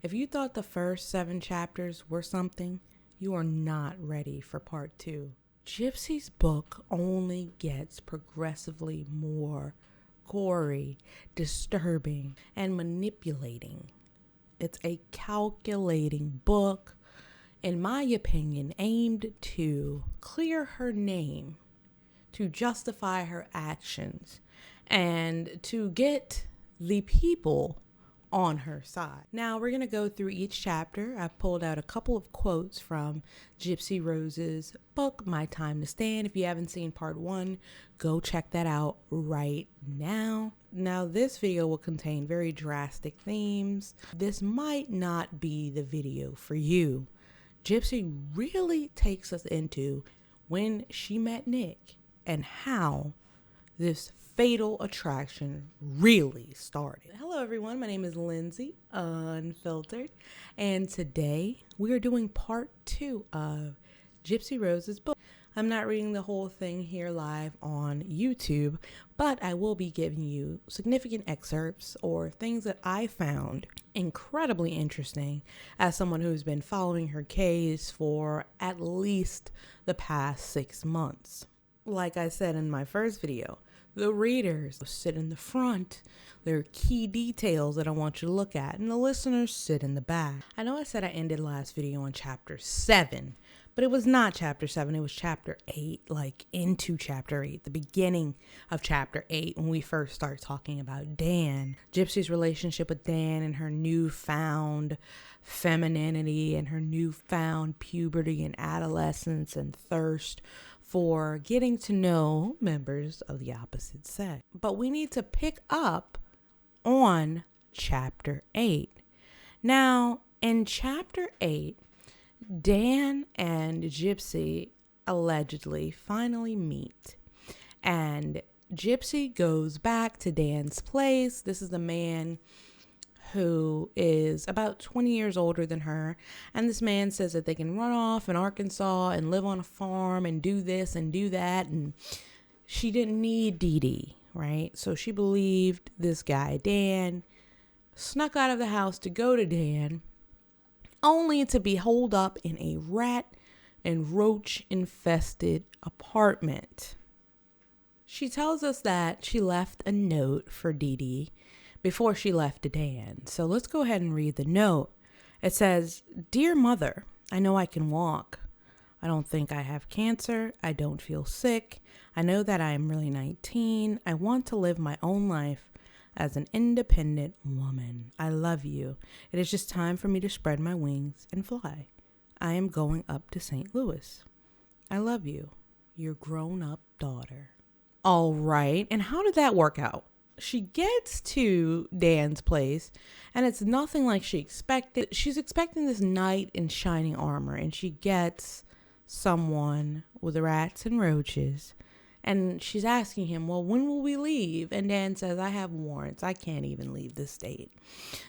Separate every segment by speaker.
Speaker 1: If you thought the first 7 chapters were something, you are not ready for part 2. Gypsy's book only gets progressively more gory, disturbing, and manipulating. It's a calculating book, in my opinion, aimed to clear her name, to justify her actions, and to get the people on her side. Now we're going to go through each chapter. I've pulled out a couple of quotes from Gypsy Rose's book, My Time to Stand. If you haven't seen part 1, go check that out right now. Now this video will contain very drastic themes. This might not be the video for you. Gypsy really takes us into when she met Nick and how this fatal attraction really started. Hello everyone, my name is Lindsay, Unfiltered, and today we are doing part 2 of Gypsy Rose's book. I'm not reading the whole thing here live on YouTube, but I will be giving you significant excerpts or things that I found incredibly interesting as someone who's been following her case for at least the past 6 months. Like I said in my first video, the readers sit in the front. There are key details that I want you to look at, and the listeners sit in the back. I know I said I ended last video on chapter 7, but it was not chapter 7. It was chapter 8, like into chapter 8, the beginning of chapter 8, when we first start talking about Dan. Gypsy's relationship with Dan and her newfound femininity and her newfound puberty and adolescence and thirst for getting to know members of the opposite sex. But we need to pick up on chapter 8. Now, in chapter 8, Dan and Gypsy allegedly finally meet. And Gypsy goes back to Dan's place. This is the man who is about 20 years older than her. And this man says that they can run off in Arkansas and live on a farm and do this and do that. And she didn't need Dee Dee, right? So she believed this guy, Dan, snuck out of the house to go to Dan, only to be holed up in a rat and roach infested apartment. She tells us that she left a note for Dee Dee before she left to Dan. So let's go ahead and read the note. It says, "Dear Mother, I know I can walk. I don't think I have cancer. I don't feel sick. I know that I am really 19. I want to live my own life as an independent woman. I love you. It is just time for me to spread my wings and fly. I am going up to St. Louis. I love you. Your grown-up daughter." All right. And how did that work out? She gets to Dan's place, and it's nothing like she expected. She's expecting this knight in shining armor, and she gets someone with rats and roaches, and she's asking him, well, when will we leave? And Dan says, I have warrants. I can't even leave the state.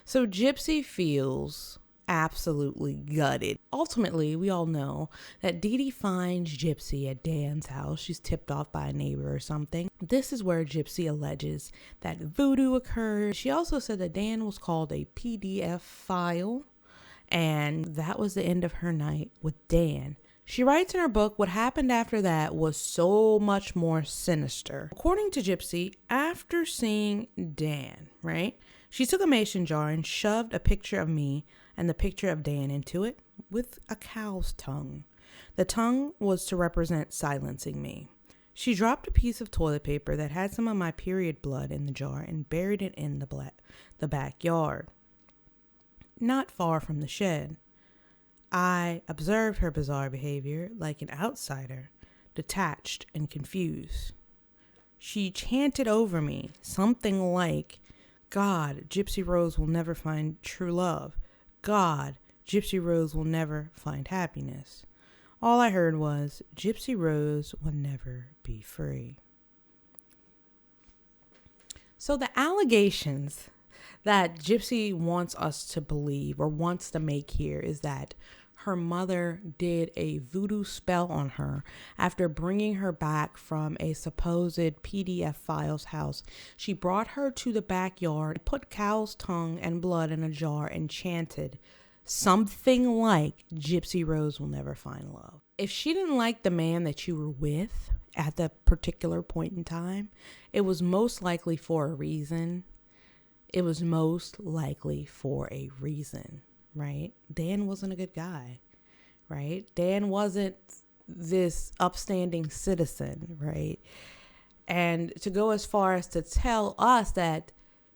Speaker 1: So Gypsy feels absolutely gutted. Ultimately, we all know that Dee Dee finds Gypsy at Dan's house. She's tipped off by a neighbor or something. This is where Gypsy alleges that voodoo occurred. She also said that Dan was called a PDF file, and that was the end of her night with Dan. She writes in her book, what happened after that was so much more sinister. According to Gypsy, after seeing Dan, right, she took a mason jar and shoved a picture of me and the picture of Dan into it with a cow's tongue. The tongue was to represent silencing me. She dropped a piece of toilet paper that had some of my period blood in the jar and buried it in the backyard, not far from the shed. I observed her bizarre behavior like an outsider, detached and confused. She chanted over me something like, God, Gypsy Rose will never find true love. God, Gypsy Rose will never find happiness. All I heard was, Gypsy Rose will never be free. So the allegations that Gypsy wants us to believe or wants to make here is that her mother did a voodoo spell on her after bringing her back from a supposed PDF files house. She brought her to the backyard, put cow's tongue and blood in a jar, and chanted something like, Gypsy Rose will never find love. If she didn't like the man that you were with at that particular point in time, it was most likely for a reason. It was most likely for a reason, right? Dan wasn't a good guy, right? Dan wasn't this upstanding citizen, right? And to go as far as to tell us that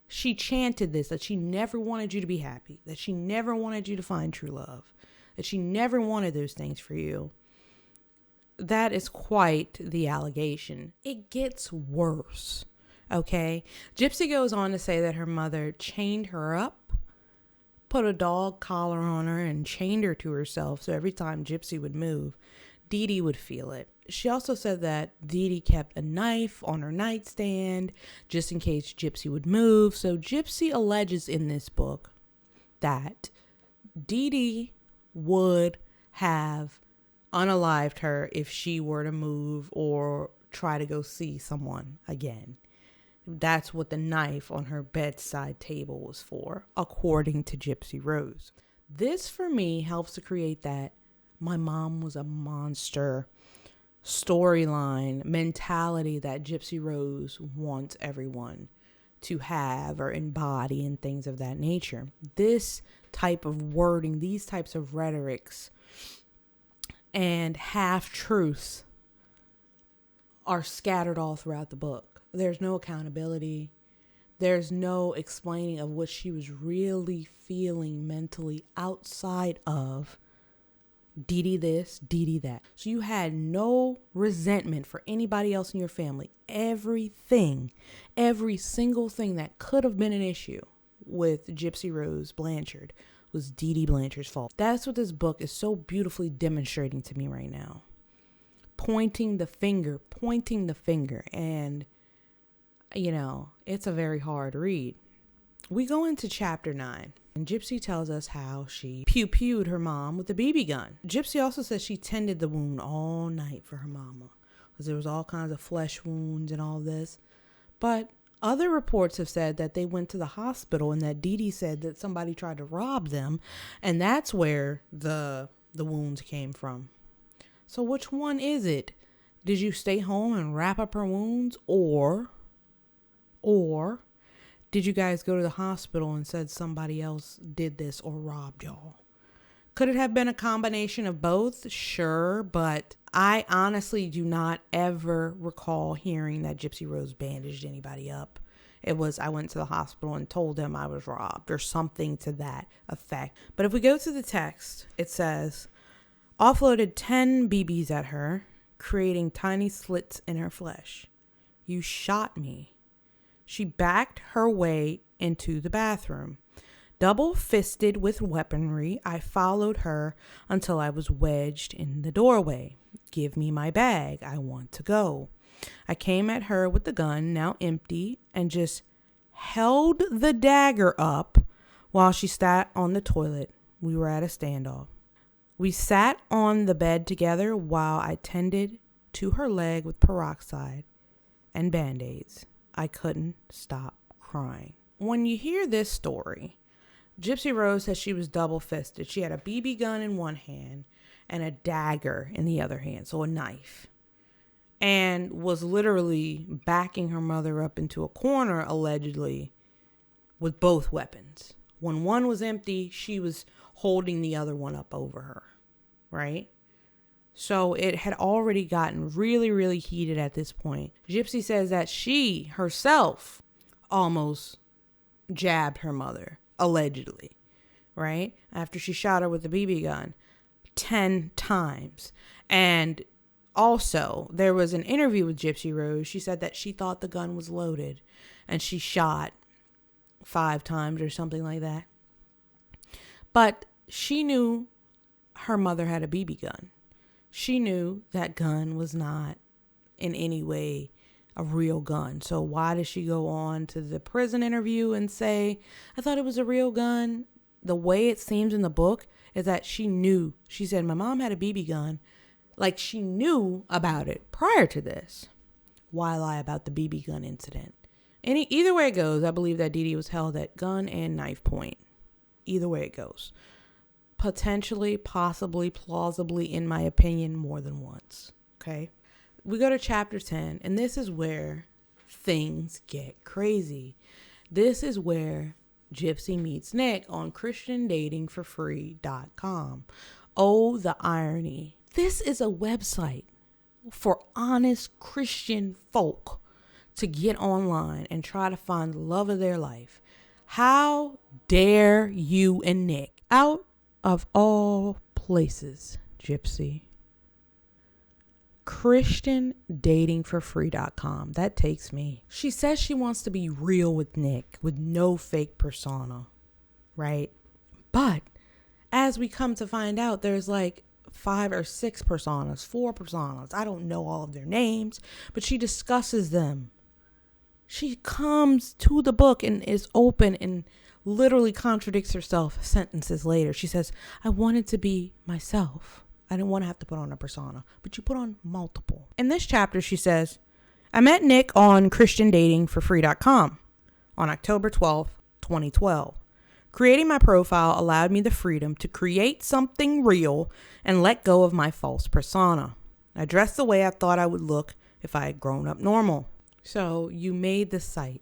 Speaker 1: she chanted this, that she never wanted you to be happy, that she never wanted you to find true love, that she never wanted those things for you, that is quite the allegation. It gets worse. Okay, Gypsy goes on to say that her mother chained her up, put a dog collar on her, and chained her to herself. So every time Gypsy would move, Dee Dee would feel it. She also said that Dee Dee kept a knife on her nightstand just in case Gypsy would move. So Gypsy alleges in this book that Dee Dee would have unalived her if she were to move or try to go see someone again. That's what the knife on her bedside table was for, according to Gypsy Rose. This, for me, helps to create that my mom was a monster storyline mentality that Gypsy Rose wants everyone to have or embody and things of that nature. This type of wording, these types of rhetorics and half-truths are scattered all throughout the book. There's no accountability. There's no explaining of what she was really feeling mentally outside of Dee Dee this, Dee Dee that. So you had no resentment for anybody else in your family. Everything, every single thing that could have been an issue with Gypsy Rose Blanchard was Dee Dee Blanchard's fault. That's what this book is so beautifully demonstrating to me right now. Pointing the finger. And you know, it's a very hard read. We go into chapter 9, and Gypsy tells us how she pew-pewed her mom with a BB gun. Gypsy also says she tended the wound all night for her mama, because there was all kinds of flesh wounds and all this. But other reports have said that they went to the hospital and that Dee Dee said that somebody tried to rob them, and that's where the wounds came from. So which one is it? Did you stay home and wrap up her wounds, or did you guys go to the hospital and said somebody else did this or robbed y'all? Could it have been a combination of both? Sure, but I honestly do not ever recall hearing that Gypsy Rose bandaged anybody up. It was, I went to the hospital and told them I was robbed or something to that effect. But if we go to the text, it says, offloaded 10 BBs at her, creating tiny slits in her flesh. You shot me. She backed her way into the bathroom. Double-fisted with weaponry, I followed her until I was wedged in the doorway. Give me my bag. I want to go. I came at her with the gun, now empty, and just held the dagger up while she sat on the toilet. We were at a standoff. We sat on the bed together while I tended to her leg with peroxide and Band-Aids. I couldn't stop crying. When you hear this story, Gypsy Rose says she was double-fisted. She had a BB gun in one hand and a dagger in the other hand, so a knife, and was literally backing her mother up into a corner, allegedly, with both weapons. When one was empty, she was holding the other one up over her, right? So it had already gotten really, really heated at this point. Gypsy says that she herself almost jabbed her mother, allegedly, right? After she shot her with the BB gun 10 times. And also, there was an interview with Gypsy Rose. She said that she thought the gun was loaded and she shot 5 times or something like that. But she knew her mother had a BB gun. She knew that gun was not in any way a real gun. So why did she go on to the prison interview and say, I thought it was a real gun? the way it seems in the book is that she knew. She said, my mom had a BB gun. Like, she knew about it prior to this. Why lie about the BB gun incident? Either way it goes, I believe that Dee Dee was held at gun and knife point. Either way it goes. Potentially, possibly, plausibly, in my opinion, more than once. Okay? We go to chapter 10, and this is where things get crazy. This is where Gypsy meets Nick on ChristianDatingForFree.com. Oh, the irony. This is a website for honest Christian folk to get online and try to find the love of their life. How dare you and Nick? Out of all places, Gypsy. ChristianDatingForFree.com. That takes me. She says she wants to be real with Nick with no fake persona, right? But as we come to find out, there's like 5 or 6 personas, 4 personas. I don't know all of their names, but she discusses them. She comes to the book and is open and literally contradicts herself sentences later. She says, I wanted to be myself. I didn't want to have to put on a persona, but you put on multiple. In this chapter, she says, I met Nick on ChristianDatingForFree.com on October 12th, 2012. Creating my profile allowed me the freedom to create something real and let go of my false persona. I dressed the way I thought I would look if I had grown up normal. So you made the site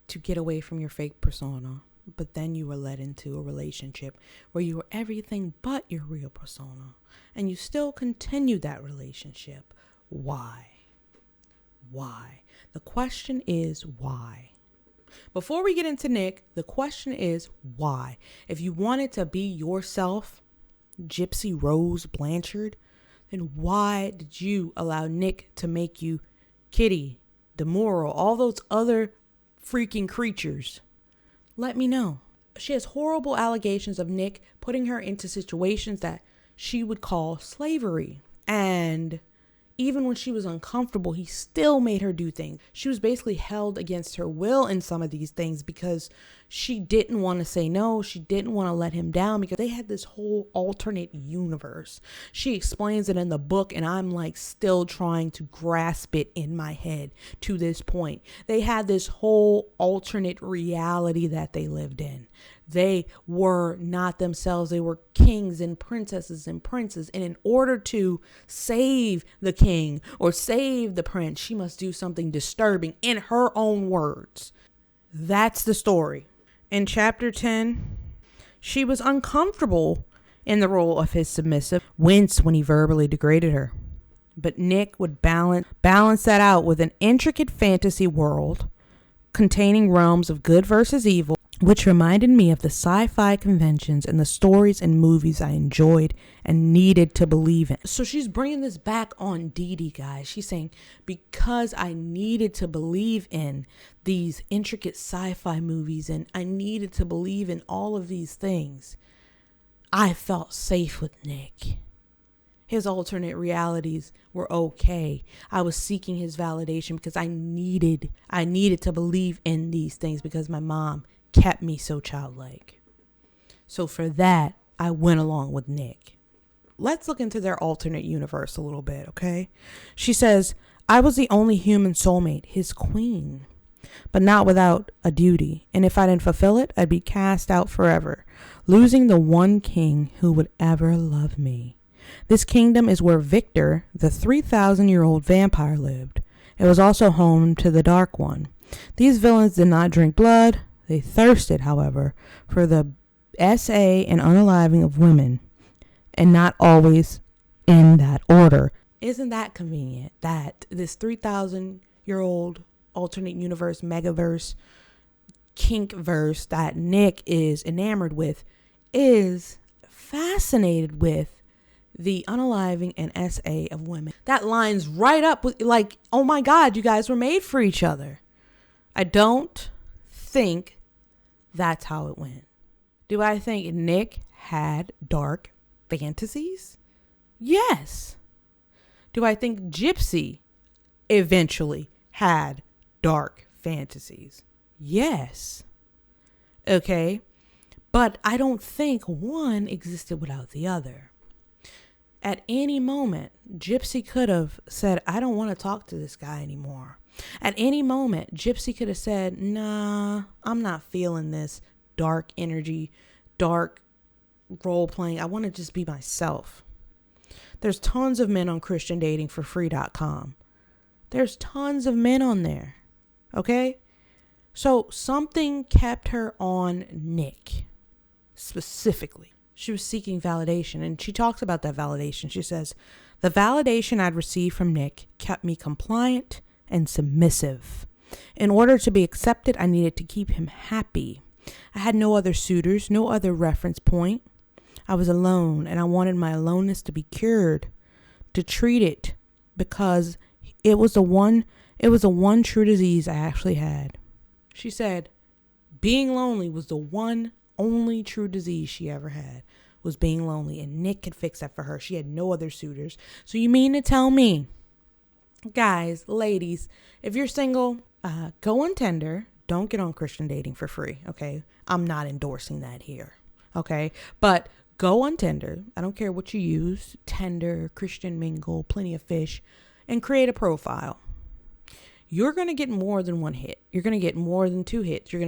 Speaker 1: to get away from your fake persona, but then you were led into a relationship where you were everything but your real persona, and you still continued that relationship. Why? Why? The question is why? Before we get into Nick, the question is why? If you wanted to be yourself, Gypsy Rose Blanchard, then why did you allow Nick to make you Kitty, Demoral, all those other freaking creatures? Let me know. She has horrible allegations of Nick putting her into situations that she would call slavery. And even when she was uncomfortable, he still made her do things. She was basically held against her will in some of these things because she didn't want to say no. She didn't want to let him down because they had this whole alternate universe. She explains it in the book, and I'm like still trying to grasp it in my head to this point. They had this whole alternate reality that they lived in. They were not themselves. They were kings and princesses and princes. And in order to save the king or save the prince, she must do something disturbing in her own words. That's the story. In chapter 10, she was uncomfortable in the role of his submissive, winced when he verbally degraded her. But Nick would balance that out with an intricate fantasy world containing realms of good versus evil, which reminded me of the sci-fi conventions and the stories and movies I enjoyed and needed to believe in. So she's bringing this back on Dee Dee, guys. She's saying, because I needed to believe in these intricate sci-fi movies and I needed to believe in all of these things, I felt safe with Nick. His alternate realities were okay. I was seeking his validation because I needed to believe in these things because my mom kept me so childlike. So for that, I went along with Nick. Let's look into their alternate universe a little bit, okay? She says, I was the only human soulmate, his queen, but not without a duty. And if I didn't fulfill it, I'd be cast out forever, losing the one king who would ever love me. This kingdom is where Victor, the 3,000-year-old vampire, lived. It was also home to the Dark One. These villains did not drink blood. They thirsted, however, for the SA and unaliving of women, and not always in that order. Isn't that convenient that this 3,000-year-old alternate universe, megaverse, kinkverse that Nick is enamored with is fascinated with the unaliving and SA of women? That lines right up with, like, oh my God, you guys were made for each other. I don't think that's how it went. Do I think Nick had dark fantasies? Yes. Do I think Gypsy eventually had dark fantasies? Yes. Okay. But I don't think one existed without the other. At any moment, Gypsy could have said, I don't want to talk to this guy anymore. At any moment, Gypsy could have said, nah, I'm not feeling this dark energy, dark role playing. I want to just be myself. There's tons of men on ChristianDatingForFree.com. There's tons of men on there. Okay? So something kept her on Nick specifically. She was seeking validation, and she talks about that validation. She says, the validation I'd received from Nick kept me compliant and submissive. In order to be accepted, I needed to keep him happy. I had no other suitors, no other reference point. I was alone, and I wanted my aloneness to be cured, to treat it, because it was the one true disease I actually had. She said being lonely was the one only true disease she ever had, was being lonely, and Nick could fix that for her. She had no other suitors. So you mean to tell me, guys, ladies, if you're single, go on Tinder. Don't get on Christian Dating for free, okay? I'm not endorsing that here, okay? But go on Tinder. I don't care what you use, Tinder, Christian Mingle, Plenty of Fish, and create a profile. You're going to get more than one hit. You're going to get more than two hits. You're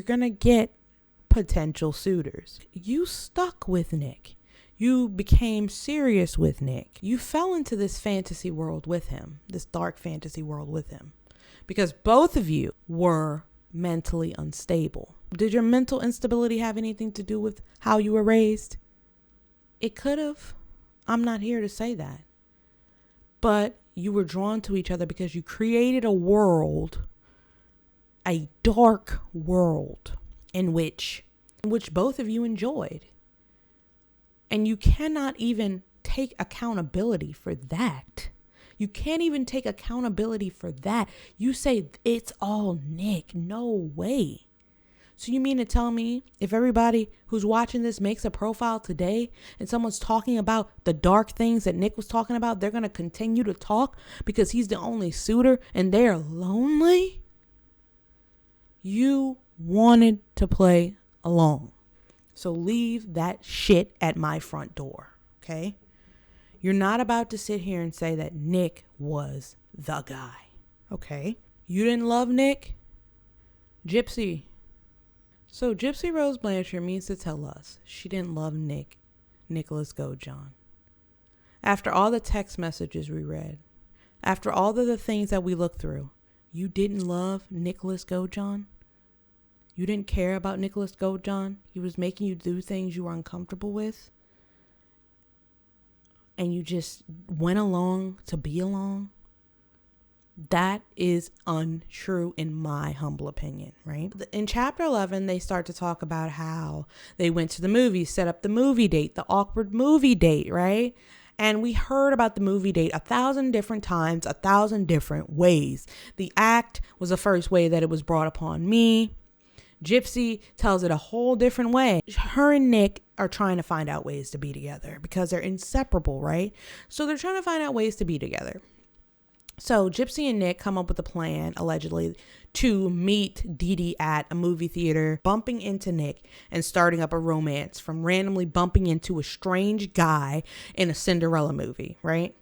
Speaker 1: going to get potential suitors. You stuck with Nick. You became serious with Nick. You fell into this fantasy world with him, this dark fantasy world with him, because both of you were mentally unstable. Did your mental instability have anything to do with how you were raised? It could have. I'm not here to say that. But you were drawn to each other because you created a world, a dark world in which both of you enjoyed. And you cannot even take accountability for that. You can't even take accountability for that. You say it's all Nick. No way. So you mean to tell me if everybody who's watching this makes a profile today and someone's talking about the dark things that Nick was talking about, they're going to continue to talk because he's the only suitor and they're lonely? You wanted to play along. So leave that shit at my front door, okay? You're not about to sit here and say that Nick was the guy, okay? You didn't love Nick? Gypsy. So Gypsy Rose Blanchard means to tell us she didn't love Nicholas Gojon. After all the text messages we read, after all of the things that we looked through, you didn't love Nicholas Gojon? You didn't care about Nicholas Gojon? He was making you do things you were uncomfortable with? And you just went along to be along? That is untrue in my humble opinion, right? In chapter 11, they start to talk about how they went to the movies, set up the movie date, the awkward movie date, right? And we heard about the movie date 1,000 different times, 1,000 different ways. The act was the first way that it was brought upon me. Gypsy tells it a whole different way. Her and Nick are trying to find out ways to be together because they're inseparable, right? So they're trying to find out ways to be together. So Gypsy and Nick come up with a plan, allegedly, to meet Dee Dee at a movie theater, bumping into Nick and starting up a romance from randomly bumping into a strange guy in a Cinderella movie, right?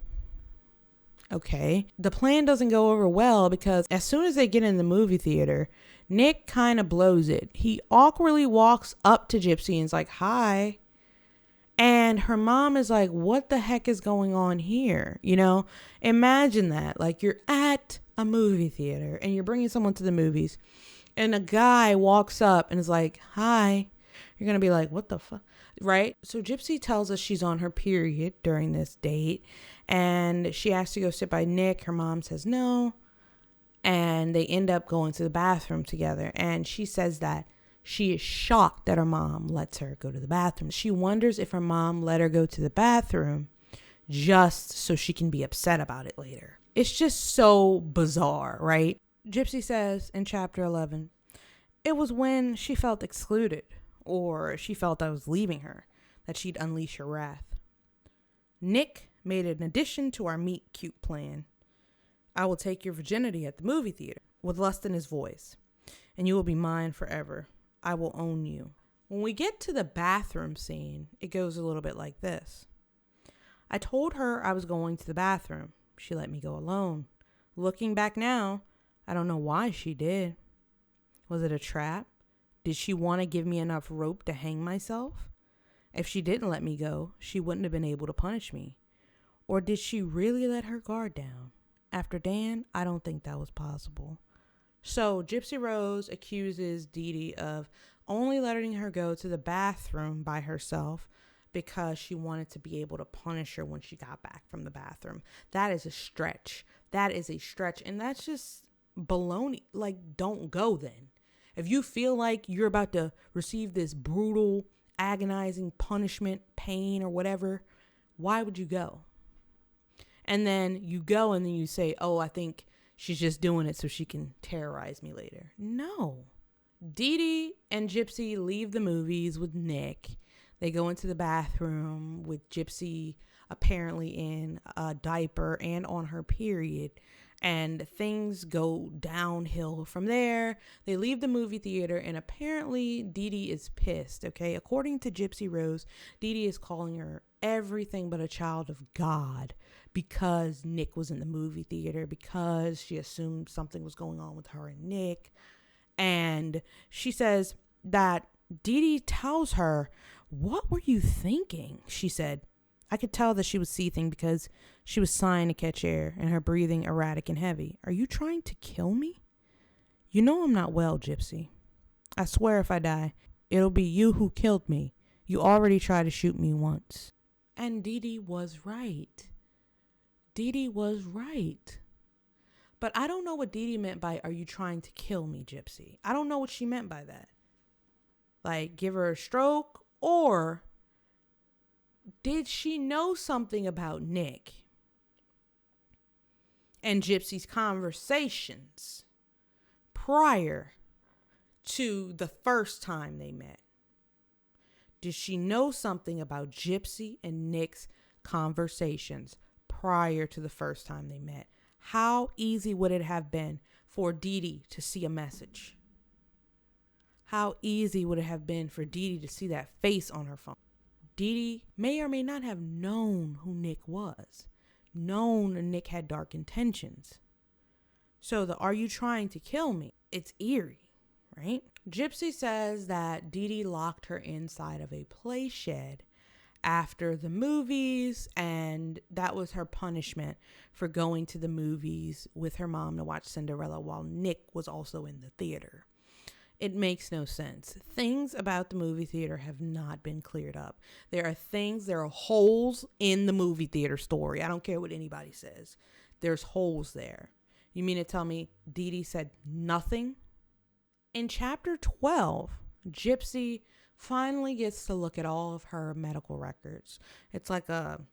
Speaker 1: Okay. The plan doesn't go over well because as soon as they get in the movie theater, Nick kind of blows it. He awkwardly walks up to Gypsy and is like, hi. And her mom is like, what the heck is going on here? You know, imagine that. Like you're at a movie theater and you're bringing someone to the movies and a guy walks up and is like, hi. You're going to be like, what the fuck? Right? So Gypsy tells us she's on her period during this date and she asks to go sit by Nick. Her mom says no. And they end up going to the bathroom together. And she says that she is shocked that her mom lets her go to the bathroom. She wonders if her mom let her go to the bathroom just so she can be upset about it later. It's just so bizarre, right? Gypsy says in chapter 11, it was when she felt excluded or she felt I was leaving her that she'd unleash her wrath. Nick made an addition to our meet cute plan. I will take your virginity at the movie theater with lust in his voice, and you will be mine forever. I will own you. When we get to the bathroom scene, it goes a little bit like this. I told her I was going to the bathroom. She let me go alone. Looking back now, I don't know why she did. Was it a trap? Did she want to give me enough rope to hang myself? If she didn't let me go, she wouldn't have been able to punish me. Or did she really let her guard down? After Dan, I don't think that was possible. So Gypsy Rose accuses Dee Dee of only letting her go to the bathroom by herself because she wanted to be able to punish her when she got back from the bathroom. That is a stretch. That is a stretch. And that's just baloney. Like, don't go then. If you feel like you're about to receive this brutal, agonizing punishment, pain, or whatever, why would you go? And then you go and then you say, oh, I think she's just doing it so she can terrorize me later. No. Dee Dee and Gypsy leave the movies with Nick. They go into the bathroom with Gypsy apparently in a diaper and on her period. And things go downhill from there. They leave the movie theater and apparently Dee Dee is pissed, okay? According to Gypsy Rose, Dee Dee is calling her everything but a child of God because Nick was in the movie theater, because she assumed something was going on with her and Nick. And she says that Dee Dee tells her, "What were you thinking?" She said, "I could tell that she was seething because she was sighing to catch air and her breathing erratic and heavy. Are you trying to kill me? You know I'm not well, Gypsy. I swear if I die, it'll be you who killed me. You already tried to shoot me once." And Dee Dee was right. Dee Dee was right. But I don't know what Dee Dee meant by, "Are you trying to kill me, Gypsy?" I don't know what she meant by that. Like, give her a stroke? Or did she know something about Nick and Gypsy's conversations prior to the first time they met? Did she know something about Gypsy and Nick's conversations prior to the first time they met? How easy would it have been for Dee Dee to see a message? How easy would it have been for Dee Dee to see that face on her phone? Dee Dee may or may not have known who Nick was, known Nick had dark intentions. So the "are you trying to kill me?" It's eerie, right? Gypsy says that Dee Dee locked her inside of a play shed after the movies, and that was her punishment for going to the movies with her mom to watch Cinderella while Nick was also in the theater. It makes no sense. Things about the movie theater have not been cleared up. There are holes in the movie theater story. I don't care what anybody says. There's holes there. You mean to tell me Dee Dee said nothing? In chapter 12, Gypsy finally gets to look at all of her medical records. It's like an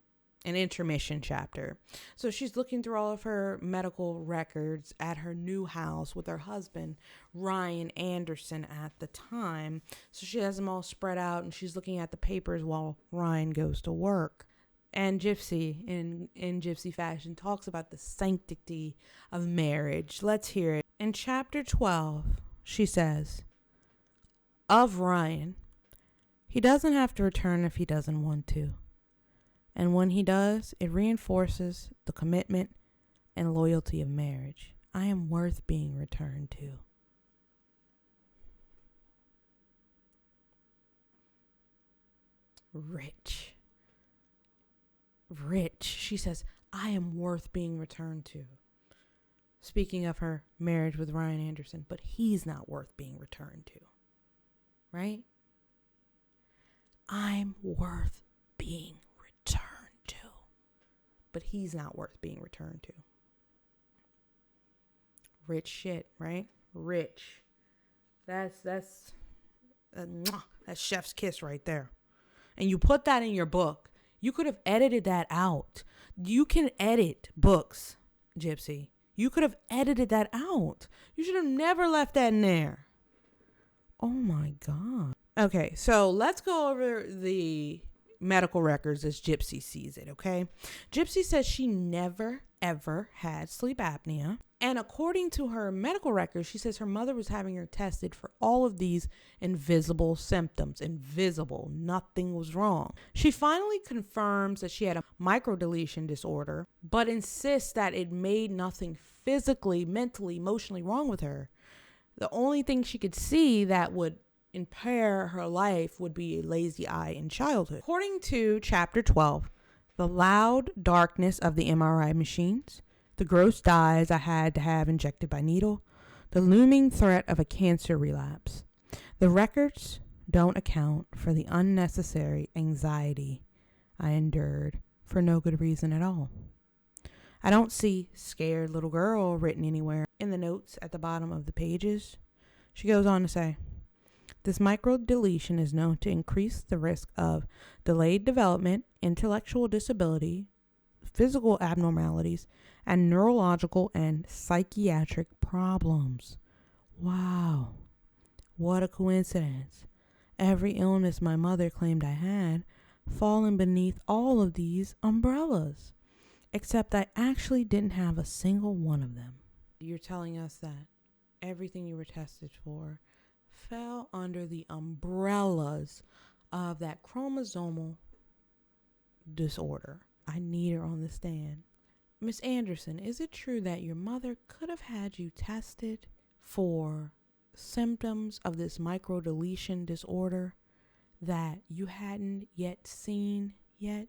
Speaker 1: intermission chapter. So she's looking through all of her medical records at her new house with her husband, Ryan Anderson, at the time. So she has them all spread out and she's looking at the papers while Ryan goes to work. And Gypsy, in Gypsy fashion, talks about the sanctity of marriage. Let's hear it. In chapter 12, she says, "Of Ryan, he doesn't have to return if he doesn't want to. And when he does, it reinforces the commitment and loyalty of marriage. I am worth being returned to." Rich. She says, "I am worth being returned to." Speaking of her marriage with Ryan Anderson, but he's not worth being returned to. Right? I'm worth being returned to, but he's not worth being returned to. Rich shit, right? Rich. That's chef's kiss right there. And you put that in your book. You could have edited that out. You can edit books, Gypsy. You could have edited that out. You should have never left that in there. Oh my God. Okay, so let's go over the medical records as Gypsy sees it, okay? Gypsy says she never, ever had sleep apnea. And according to her medical records, she says her mother was having her tested for all of these invisible symptoms. Invisible. Nothing was wrong. She finally confirms that she had a microdeletion disorder, but insists that it made nothing physically, mentally, emotionally wrong with her. The only thing she could see that would impair her life would be a lazy eye in childhood. According to chapter 12, the loud darkness of the MRI machines, the gross dyes I had to have injected by needle, the looming threat of a cancer relapse. The records don't account for the unnecessary anxiety I endured for no good reason at all. I don't see scared little girl written anywhere in the notes at the bottom of the pages. She goes on to say, this microdeletion is known to increase the risk of delayed development, intellectual disability, physical abnormalities, and neurological and psychiatric problems. Wow. What a coincidence. Every illness my mother claimed I had fallen beneath all of these umbrellas, except I actually didn't have a single one of them. You're telling us that everything you were tested for fell under the umbrellas of that chromosomal disorder. I need her on the stand. Miss Anderson, is it true that your mother could have had you tested for symptoms of this microdeletion disorder that you hadn't yet seen yet,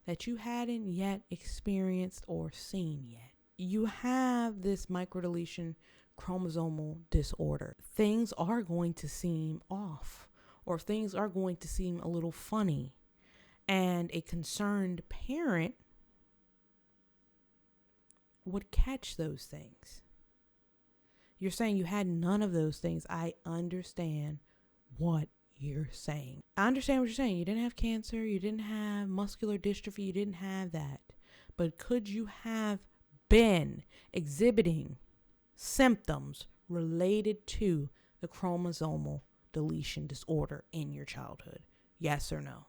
Speaker 1: that you hadn't yet experienced or seen yet? You have this microdeletion chromosomal disorder. Things are going to seem off, or things are going to seem a little funny, and a concerned parent would catch those things. You're saying you had none of those things. I understand what you're saying. I understand what you're saying. You didn't have cancer. You didn't have muscular dystrophy. You didn't have that. But could you have been exhibiting symptoms related to the chromosomal deletion disorder in your childhood? Yes or no?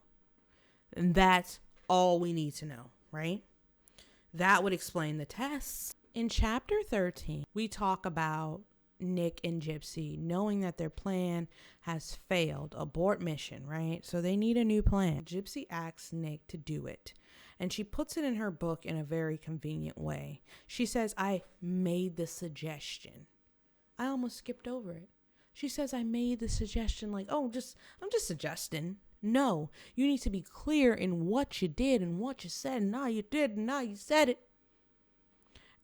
Speaker 1: And that's all we need to know, right? That would explain the tests. In chapter 13, we talk about Nick and Gypsy knowing that their plan has failed, abort mission, right? So they need a new plan. Gypsy asks Nick to do it, and she puts it in her book in a very convenient way. She says, I made the suggestion. I almost skipped over it. She says, I made the suggestion like, I'm just suggesting. No, you need to be clear in what you did and what you said, and now you did, and now you said it.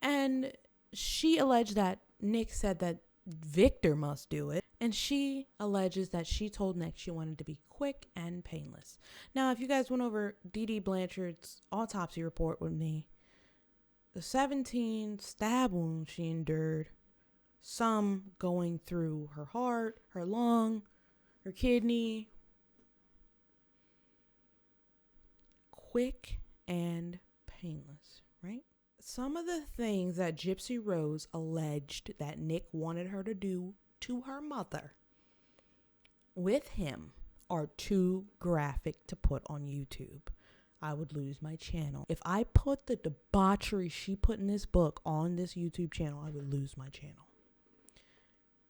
Speaker 1: And she alleged that Nick said that Victor must do it. And she alleges that she told Nick she wanted to be quick and painless. Now, if you guys went over Dee Blanchard's autopsy report with me, the 17 stab wounds she endured, some going through her heart, her lung, her kidney, quick and painless, right? Some of the things that Gypsy Rose alleged that Nick wanted her to do to her mother with him are too graphic to put on YouTube. I would lose my channel. If I put the debauchery she put in this book on this YouTube channel, I would lose my channel.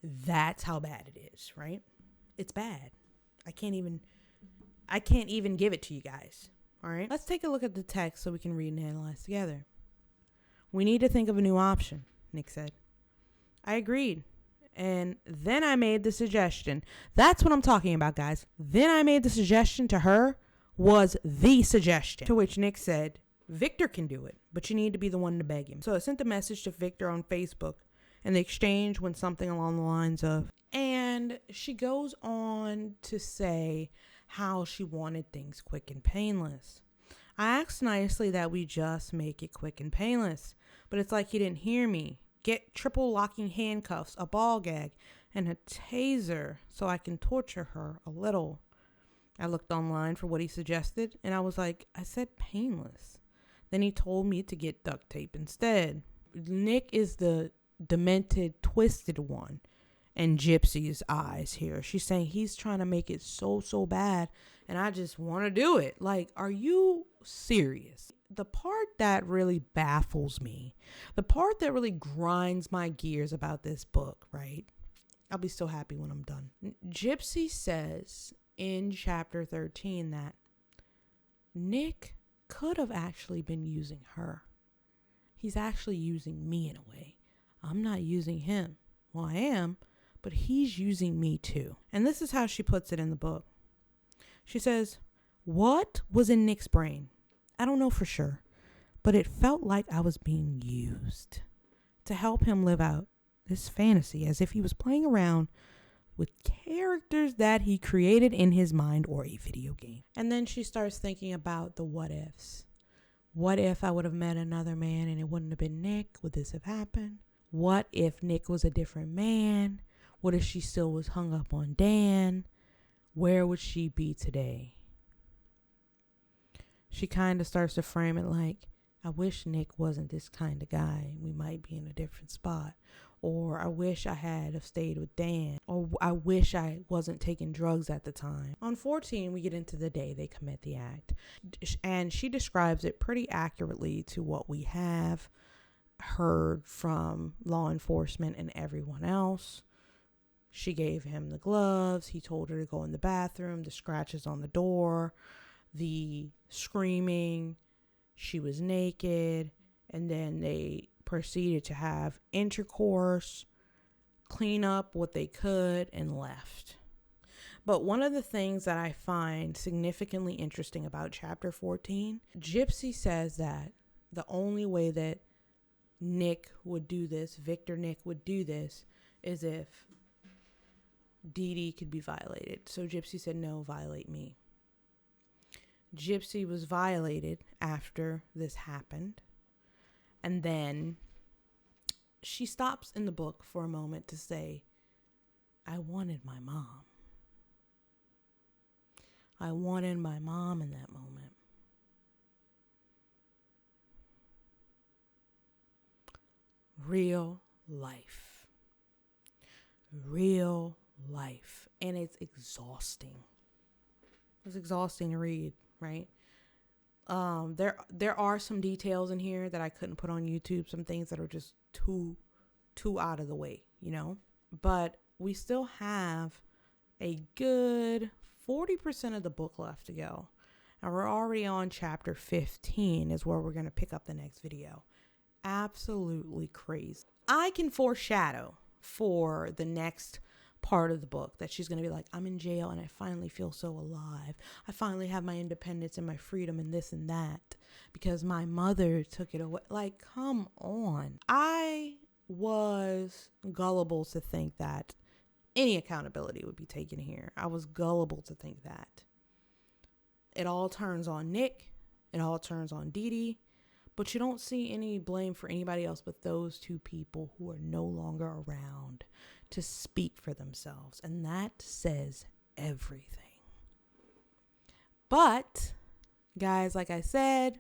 Speaker 1: That's how bad it is, right? It's bad. I can't even give it to you guys. All right, let's take a look at the text so we can read and analyze together. We need to think of a new option, Nick said. I agreed. And then I made the suggestion. That's what I'm talking about, guys. Then I made the suggestion to her was the suggestion. To which Nick said, Victor can do it, but you need to be the one to beg him. So I sent a message to Victor on Facebook, and the exchange went something along the lines of, and she goes on to say how she wanted things quick and painless. I asked nicely that we just make it quick and painless, but it's like he didn't hear me. Get triple locking handcuffs, a ball gag, and a taser so I can torture her a little. I looked online for what he suggested, and I was like, I said painless. Then he told me to get duct tape instead. Nick is the demented, twisted one, in Gypsy's eyes here. She's saying he's trying to make it so bad, and I just want to do it. Like, are you serious? The part that really baffles me, the part that really grinds my gears about this book, right? I'll be so happy when I'm done. Gypsy says in chapter 13 that Nick could have actually been using her. He's actually using me in a way. I'm not using him. Well, I am, but he's using me too. And this is how she puts it in the book. She says, what was in Nick's brain? I don't know for sure, but it felt like I was being used to help him live out this fantasy as if he was playing around with characters that he created in his mind or a video game. And then she starts thinking about the what ifs. What if I would have met another man and it wouldn't have been Nick? Would this have happened? What if Nick was a different man? What if she still was hung up on Dan? Where would she be today? She kind of starts to frame it like, I wish Nick wasn't this kind of guy. We might be in a different spot. Or I wish I had have stayed with Dan. Or I wish I wasn't taking drugs at the time. On 14, we get into the day they commit the act. And she describes it pretty accurately to what we have heard from law enforcement and everyone else. She gave him the gloves. He told her to go in the bathroom. The scratches on the door. The screaming. She was naked. And then they proceeded to have intercourse, clean up what they could, and left. But one of the things that I find significantly interesting about chapter 14, Gypsy says that the only way that Nick would do this, Victor Nick would do this, is if Dee Dee could be violated. So Gypsy said, no, violate me. Gypsy was violated after this happened. And then she stops in the book for a moment to say, I wanted my mom. I wanted my mom in that moment. Real life. Real life. And it's exhausting. It's exhausting to read, right? There are some details in here that I couldn't put on YouTube, some things that are just too out of the way, you know? But we still have a good 40% of the book left to go. And we're already on chapter 15 is where we're going to pick up the next video. Absolutely crazy. I can foreshadow for the next part of the book that she's going to be like, I'm in jail and I finally feel so alive. I finally have my independence and my freedom and this and that because my mother took it away. Like, come on. I was gullible to think that any accountability would be taken here. I was gullible to think that. It all turns on Nick. It all turns on Dee Dee. But you don't see any blame for anybody else but those two people who are no longer around to speak for themselves. And that says everything. But, guys, like I said,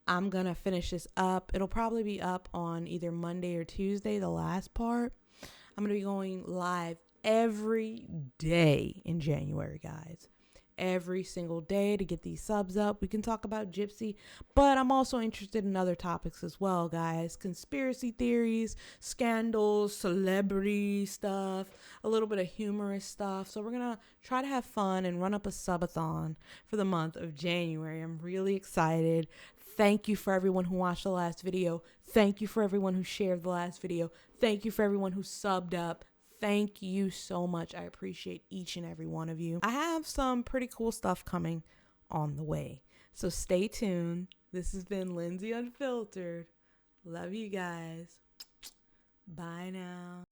Speaker 1: I'm going to finish this up. It'll probably be up on either Monday or Tuesday, the last part. I'm going to be going live every day in January, guys. Every single day to get these subs up. We can talk about Gypsy, but I'm also interested in other topics as well, guys. Conspiracy theories, scandals, celebrity stuff, a little bit of humorous stuff. So we're going to try to have fun and run up a subathon for the month of January. I'm really excited. Thank you for everyone who watched the last video. Thank you for everyone who shared the last video. Thank you for everyone who subbed up. Thank you so much. I appreciate each and every one of you. I have some pretty cool stuff coming on the way. So stay tuned. This has been Lindsay Unfiltered. Love you guys. Bye now.